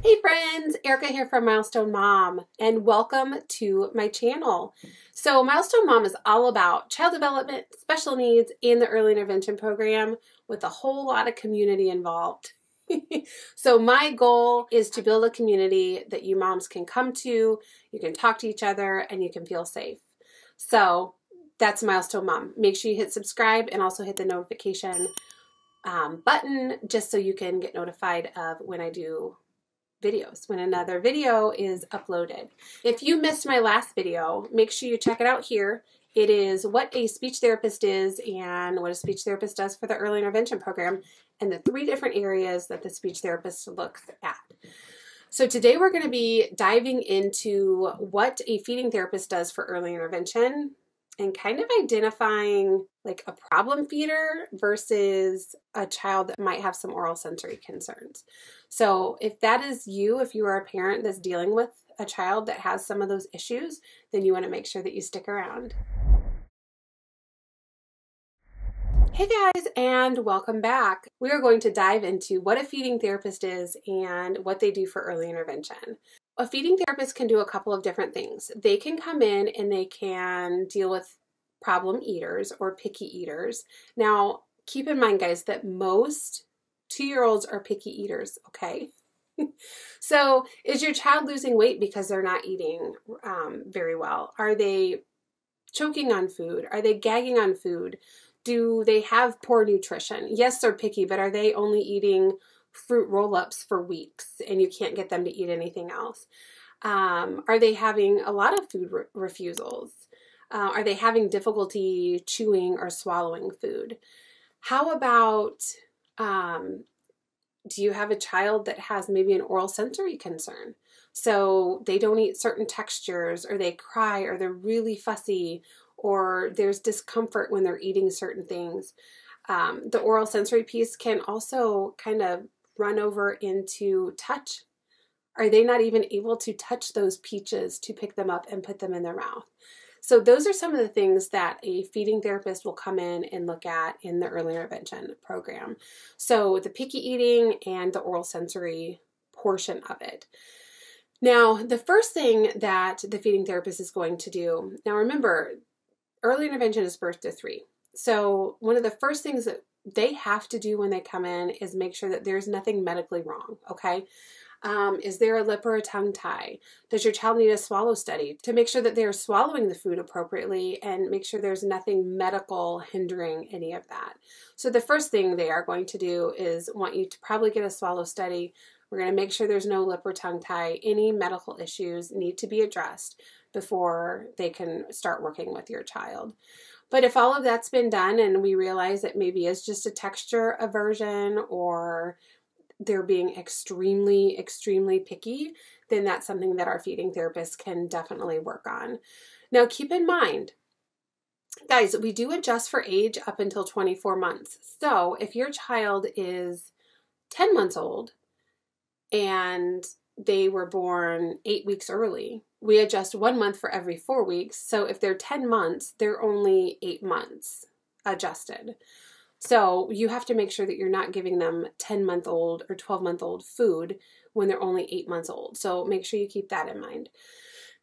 Hey friends, Erica here from Milestone Mom, and welcome to my channel. So Milestone Mom is all about child development, special needs, and the early intervention program with a whole lot of community involved. So my goal is to build a community that you moms can come to, you can talk to each other, and you can feel safe. So that's Milestone Mom. Make sure you hit subscribe and also hit the notification button just so you can get notified of when I do videos, when another video is uploaded. If you missed my last video, make sure you check it out here. It is what a speech therapist is and what a speech therapist does for the early intervention program and the 3 different areas that the speech therapist looks at. So today we're going to be diving into what a feeding therapist does for early intervention and kind of identifying like a problem feeder versus a child that might have some oral sensory concerns. So if that is you, if you are a parent that's dealing with a child that has some of those issues, then you want to make sure that you stick around. Hey guys, and welcome back. We are going to dive into what a feeding therapist is and what they do for early intervention. A feeding therapist can do a couple of different things. They can come in and they can deal with problem eaters or picky eaters. Now, keep in mind, guys, that most 2-year-olds are picky eaters, okay? So, is your child losing weight because they're not eating very well? Are they choking on food? Are they gagging on food? Do they have poor nutrition? Yes, they're picky, but are they only eating fruit roll-ups for weeks and you can't get them to eat anything else? Are they having a lot of food refusals? Are they having difficulty chewing or swallowing food? How about, do you have a child that has maybe an oral sensory concern? So they don't eat certain textures, or they cry, or they're really fussy, or there's discomfort when they're eating certain things. The oral sensory piece can also kind of run over into touch. Are they not even able to touch those peaches to pick them up and put them in their mouth? So those are some of the things that a feeding therapist will come in and look at in the early intervention program. So the picky eating and the oral sensory portion of it. Now, the first thing that the feeding therapist is going to do, now remember, early intervention is birth to 3. So one of the first things that they have to do when they come in is make sure that there's nothing medically wrong, okay? Is there a lip or a tongue tie? Does your child need a swallow study to make sure that they're swallowing the food appropriately and make sure there's nothing medical hindering any of that? So the first thing they are going to do is want you to probably get a swallow study. We're going to make sure there's no lip or tongue tie. Any medical issues need to be addressed before they can start working with your child. But if all of that's been done and we realize that maybe it's just a texture aversion or they're being extremely, extremely picky, then that's something that our feeding therapist can definitely work on. Now, keep in mind, guys, we do adjust for age up until 24 months. So if your child is 10 months old and they were born 8 weeks early, we adjust 1 month for every 4 weeks. So if they're 10 months, they're only 8 months adjusted. So you have to make sure that you're not giving them 10-month-old or 12-month-old food when they're only 8 months old. So make sure you keep that in mind.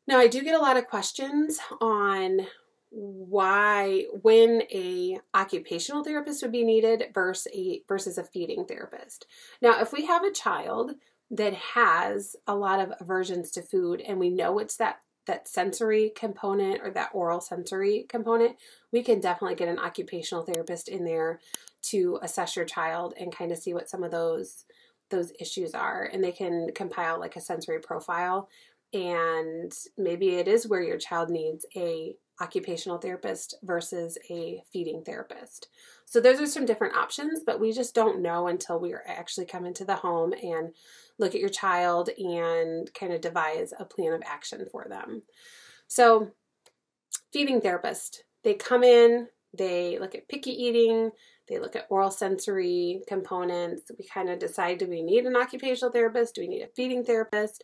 Now, I do get a lot of questions on when a occupational therapist would be needed versus a feeding therapist. Now, if we have a child that has a lot of aversions to food and we know it's that sensory component or that oral sensory component, we can definitely get an occupational therapist in there to assess your child and kind of see what some of those issues are. And they can compile like a sensory profile, and maybe it is where your child needs a occupational therapist versus a feeding therapist. So those are some different options, but we just don't know until we actually come into the home and look at your child and kind of devise a plan of action for them. So feeding therapist, they come in, they look at picky eating, they look at oral sensory components. We kind of decide, do we need an occupational therapist? Do we need a feeding therapist?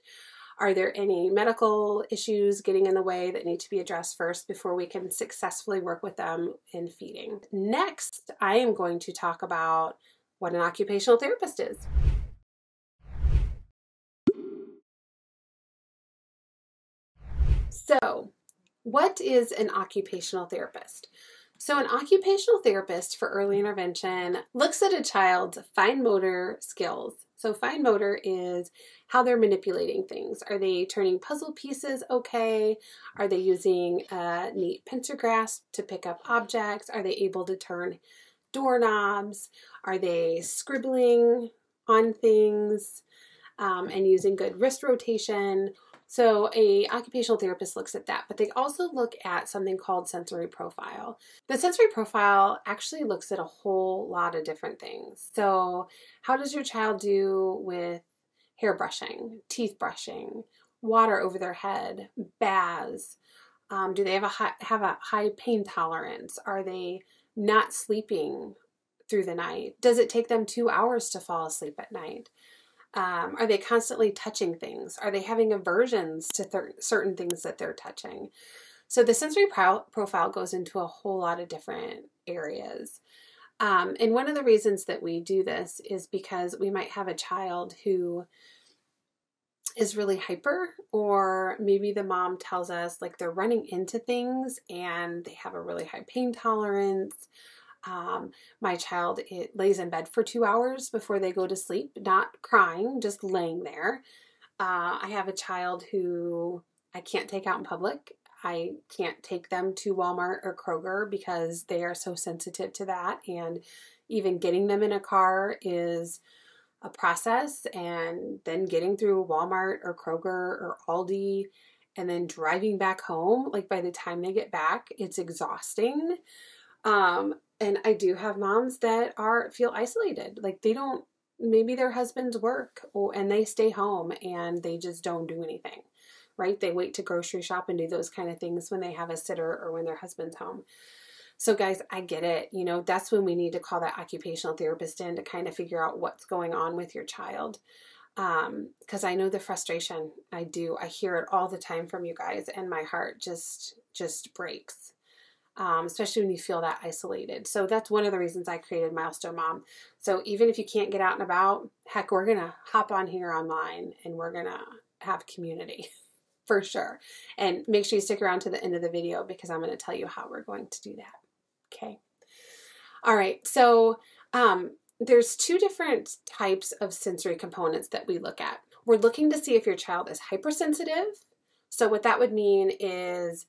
Are there any medical issues getting in the way that need to be addressed first before we can successfully work with them in feeding? Next, I am going to talk about what an occupational therapist is. So, what is an occupational therapist? So an occupational therapist for early intervention looks at a child's fine motor skills. So fine motor is how they're manipulating things. Are they turning puzzle pieces okay? Are they using a neat pincer grasp to pick up objects? Are they able to turn doorknobs? Are they scribbling on things and using good wrist rotation? So a occupational therapist looks at that, but they also look at something called sensory profile. The sensory profile actually looks at a whole lot of different things. So how does your child do with hair brushing, teeth brushing, water over their head, baths? Do they have a high pain tolerance? Are they not sleeping through the night? Does it take them 2 hours to fall asleep at night? Are they constantly touching things? Are they having aversions to certain things that they're touching? So the sensory profile goes into a whole lot of different areas. And one of the reasons that we do this is because we might have a child who is really hyper, or maybe the mom tells us like they're running into things and they have a really high pain tolerance. My child, it lays in bed for 2 hours before they go to sleep, not crying, just laying there. I have a child who I can't take out in public. I can't take them to Walmart or Kroger because they are so sensitive to that. And even getting them in a car is a process. And then getting through Walmart or Kroger or Aldi and then driving back home, like by the time they get back, it's exhausting. And I do have moms that feel isolated. Like they don't, maybe their husbands work and they stay home and they just don't do anything, right? They wait to grocery shop and do those kind of things when they have a sitter or when their husband's home. So guys, I get it. You know, that's when we need to call that occupational therapist in to kind of figure out what's going on with your child. Because I know the frustration. I do. I hear it all the time from you guys and my heart just breaks. Especially when you feel that isolated. So that's one of the reasons I created Milestone Mom. So even if you can't get out and about, heck, we're going to hop on here online and we're going to have community for sure. And make sure you stick around to the end of the video because I'm going to tell you how we're going to do that. Okay. All right. So there's two different types of sensory components that we look at. We're looking to see if your child is hypersensitive. So what that would mean is,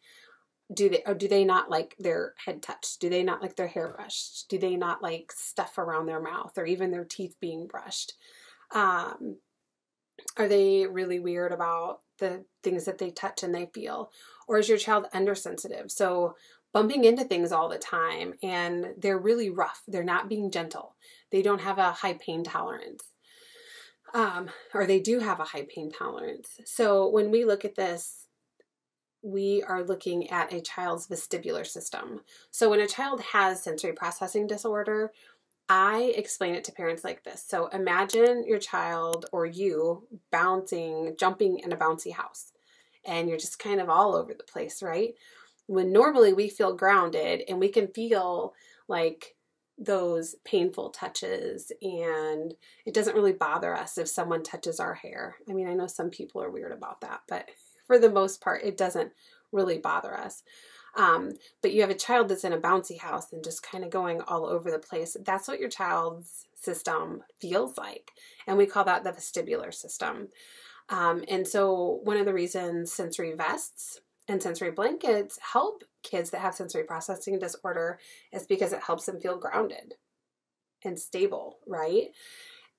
do they not like their head touched? Do they not like their hair brushed? Do they not like stuff around their mouth or even their teeth being brushed? Are they really weird about the things that they touch and they feel? Or is your child undersensitive? So bumping into things all the time and they're really rough. They're not being gentle. They don't have a high pain tolerance. Or they do have a high pain tolerance. So when we look at this, we are looking at a child's vestibular system. So when a child has sensory processing disorder, I explain it to parents like this. So imagine your child or you jumping in a bouncy house, and you're just kind of all over the place, right? When normally we feel grounded and we can feel like those painful touches, and it doesn't really bother us if someone touches our hair. I mean, I know some people are weird about that, but for the most part, it doesn't really bother us. But you have a child that's in a bouncy house and just kind of going all over the place. That's what your child's system feels like. And we call that the vestibular system. And so one of the reasons sensory vests and sensory blankets help kids that have sensory processing disorder is because it helps them feel grounded and stable, right?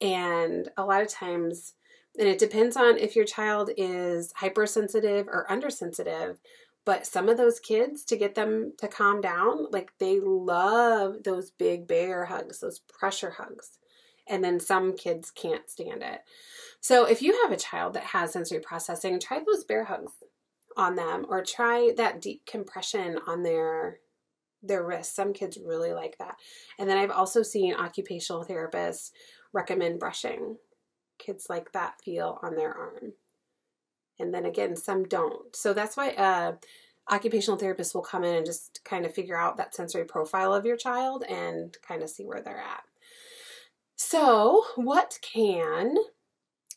And a lot of times, and it depends on if your child is hypersensitive or undersensitive, but some of those kids, to get them to calm down, like they love those big bear hugs, those pressure hugs. And then some kids can't stand it. So if you have a child that has sensory processing, try those bear hugs on them, or try that deep compression on their wrists. Some kids really like that. And then I've also seen occupational therapists recommend brushing. Kids like that feel on their arm. And then again, some don't. So that's why occupational therapists will come in and just kind of figure out that sensory profile of your child and kind of see where they're at. So what can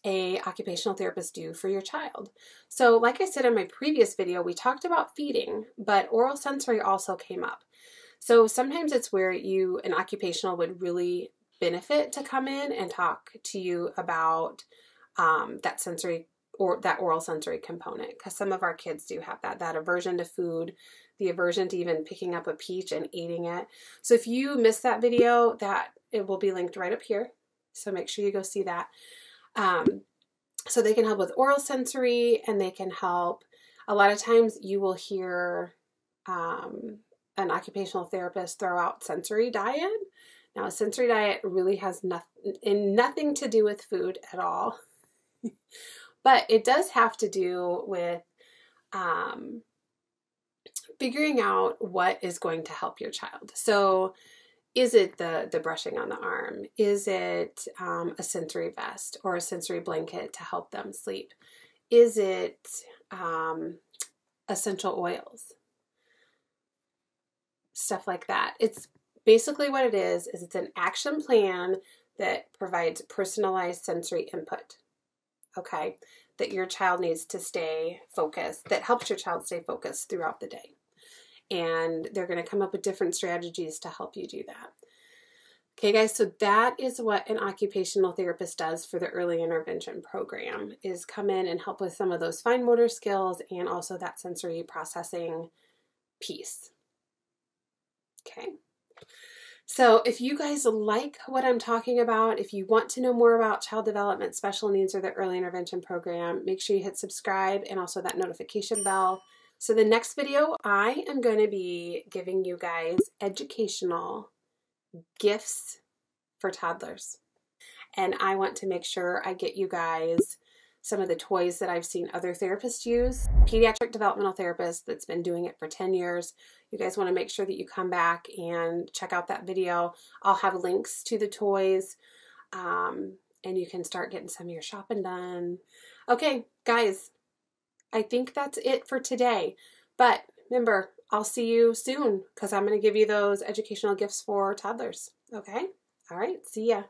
a occupational therapist do for your child? So like I said in my previous video, we talked about feeding, but oral sensory also came up. So sometimes it's where an occupational would really benefit to come in and talk to you about that sensory or that oral sensory component, because some of our kids do have that aversion to food, the aversion to even picking up a peach and eating it. So if you missed that video, it will be linked right up here. So make sure you go see that. So they can help with oral sensory, and they can help. A lot of times you will hear an occupational therapist throw out sensory diet. Now, a sensory diet really has nothing to do with food at all, but it does have to do with figuring out what is going to help your child. So is it the brushing on the arm? Is it a sensory vest or a sensory blanket to help them sleep? Is it essential oils? Stuff like that. It's basically what it is it's an action plan that provides personalized sensory input, okay, that your child needs to stay focused, that helps your child stay focused throughout the day. And they're going to come up with different strategies to help you do that. Okay, guys, so that is what an occupational therapist does for the early intervention program, is come in and help with some of those fine motor skills and also that sensory processing piece. Okay. So if you guys like what I'm talking about, if you want to know more about child development, special needs, or the early intervention program, make sure you hit subscribe and also that notification bell. So the next video, I am going to be giving you guys educational gifts for toddlers. And I want to make sure I get you guys some of the toys that I've seen other therapists use. Pediatric developmental therapist that's been doing it for 10 years. You guys want to make sure that you come back and check out that video. I'll have links to the toys, and you can start getting some of your shopping done. Okay, guys, I think that's it for today. But remember, I'll see you soon because I'm going to give you those educational gifts for toddlers. Okay? All right, see ya.